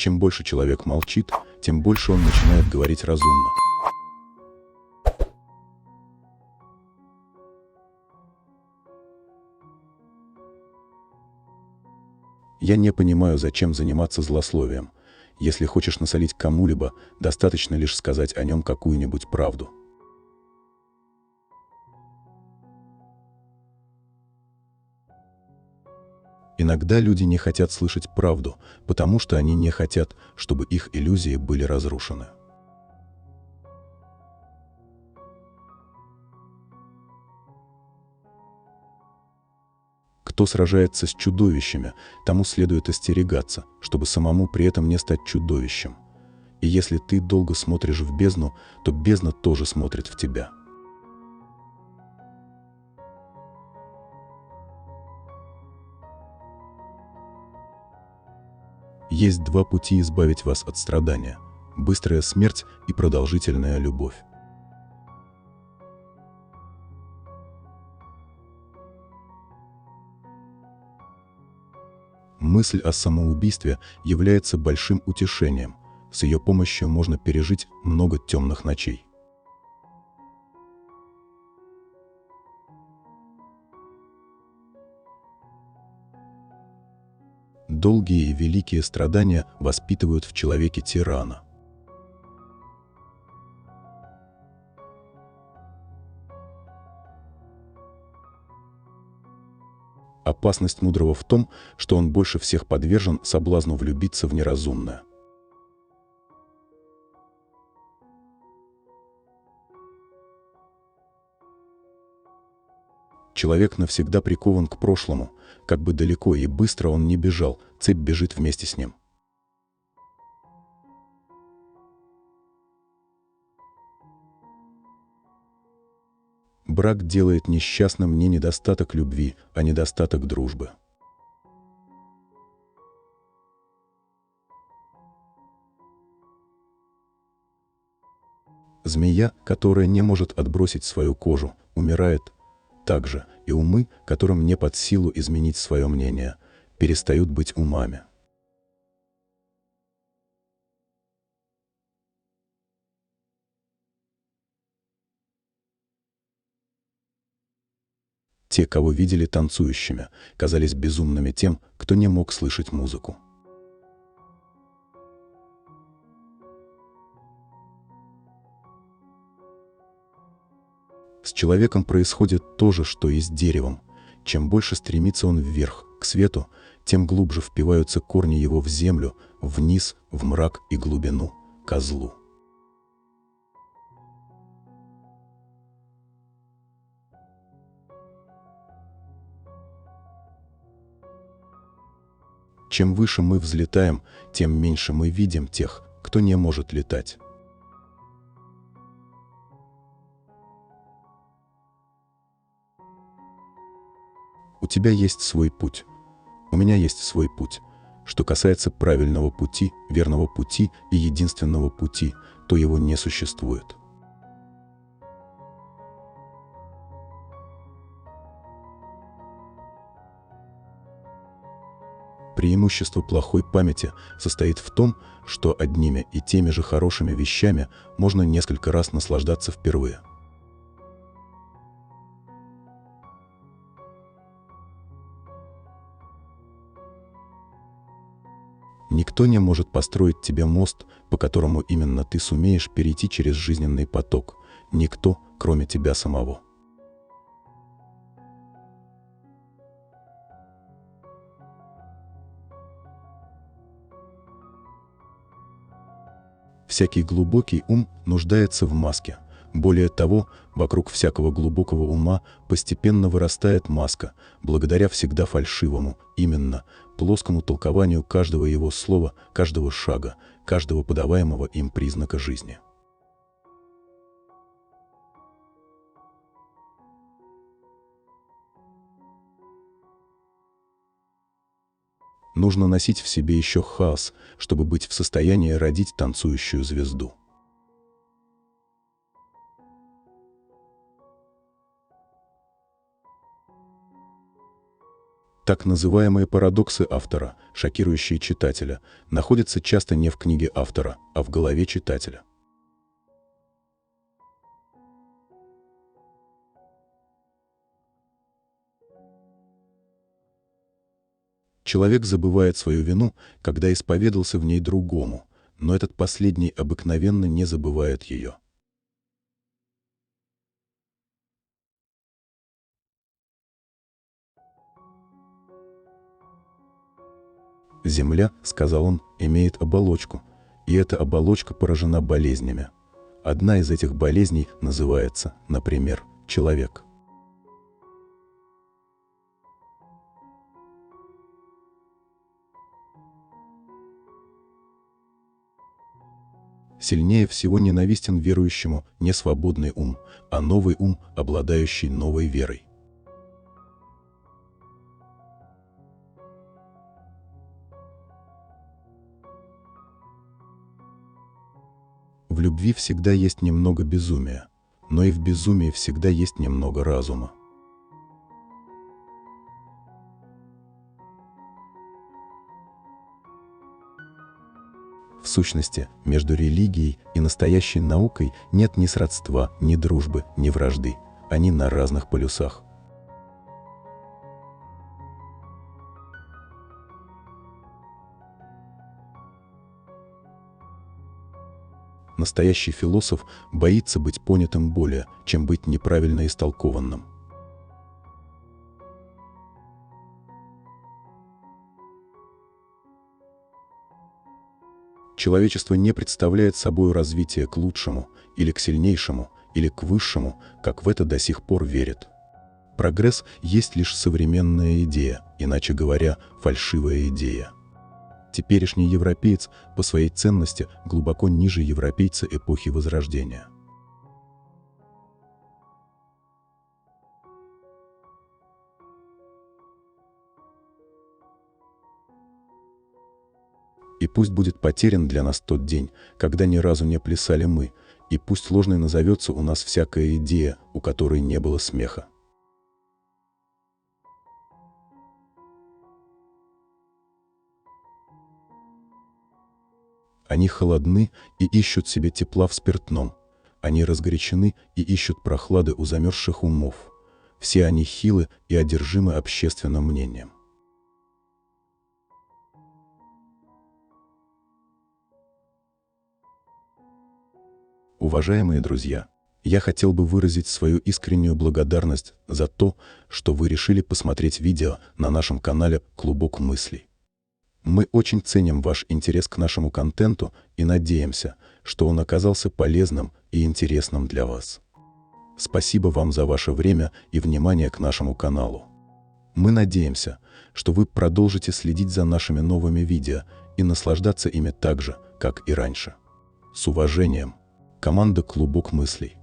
Чем больше человек молчит, тем больше он начинает говорить разумно. Я не понимаю, зачем заниматься злословием. Если хочешь насолить кому-либо, достаточно лишь сказать о нем какую-нибудь правду. Иногда люди не хотят слышать правду, потому что они не хотят, чтобы их иллюзии были разрушены. Кто сражается с чудовищами, тому следует остерегаться, чтобы самому при этом не стать чудовищем. И если ты долго смотришь в бездну, то бездна тоже смотрит в тебя. Есть два пути избавить вас от страдания: быстрая смерть и продолжительная любовь. Мысль о самоубийстве является большим утешением. С ее помощью можно пережить много темных ночей. Долгие и великие страдания воспитывают в человеке тирана. Опасность мудрого в том, что он больше всех подвержен соблазну влюбиться в неразумное. Человек навсегда прикован к прошлому, как бы далеко и быстро он ни бежал, цепь бежит вместе с ним. Брак делает несчастным не недостаток любви, а недостаток дружбы. Змея, которая не может отбросить свою кожу, умирает. Так же и умы, которым не под силу изменить свое мнение, перестают быть умами. Те, кого видели танцующими, казались безумными тем, кто не мог слышать музыку. С человеком происходит то же, что и с деревом. Чем больше стремится он вверх, к свету, тем глубже впиваются корни его в землю, вниз, в мрак и глубину, ко злу. Чем выше мы взлетаем, тем меньше мы видим тех, кто не может летать. У тебя есть свой путь. У меня есть свой путь. Что касается правильного пути, верного пути и единственного пути, то его не существует. Преимущество плохой памяти состоит в том, что одними и теми же хорошими вещами можно несколько раз наслаждаться впервые. Никто не может построить тебе мост, по которому именно ты сумеешь перейти через жизненный поток. Никто, кроме тебя самого. Всякий глубокий ум нуждается в маске. Более того, вокруг всякого глубокого ума постепенно вырастает маска, благодаря всегда фальшивому, именно, плоскому толкованию каждого его слова, каждого шага, каждого подаваемого им признака жизни. Нужно носить в себе еще хаос, чтобы быть в состоянии родить танцующую звезду. Так называемые парадоксы автора, шокирующие читателя, находятся часто не в книге автора, а в голове читателя. Человек забывает свою вину, когда исповедался в ней другому, но этот последний обыкновенно не забывает ее. «Земля, — сказал он, — имеет оболочку, и эта оболочка поражена болезнями. Одна из этих болезней называется, например, человек». Сильнее всего ненавистен верующему не свободный ум, а новый ум, обладающий новой верой. В любви всегда есть немного безумия, но и в безумии всегда есть немного разума. В сущности, между религией и настоящей наукой нет ни сродства, ни дружбы, ни вражды. Они на разных полюсах. Настоящий философ боится быть понятым более, чем быть неправильно истолкованным. Человечество не представляет собой развитие к лучшему, или к сильнейшему, или к высшему, как в это до сих пор верит. Прогресс есть лишь современная идея, иначе говоря, фальшивая идея. Теперешний европеец по своей ценности глубоко ниже европейца эпохи Возрождения. И пусть будет потерян для нас тот день, когда ни разу не плясали мы, и пусть ложной назовется у нас всякая идея, у которой не было смеха. Они холодны и ищут себе тепла в спиртном. Они разгорячены и ищут прохлады у замерзших умов. Все они хилы и одержимы общественным мнением. Уважаемые друзья, я хотел бы выразить свою искреннюю благодарность за то, что вы решили посмотреть видео на нашем канале «Клубок мыслей». Мы очень ценим ваш интерес к нашему контенту и надеемся, что он оказался полезным и интересным для вас. Спасибо вам за ваше время и внимание к нашему каналу. Мы надеемся, что вы продолжите следить за нашими новыми видео и наслаждаться ими так же, как и раньше. С уважением, команда «Клубок мыслей».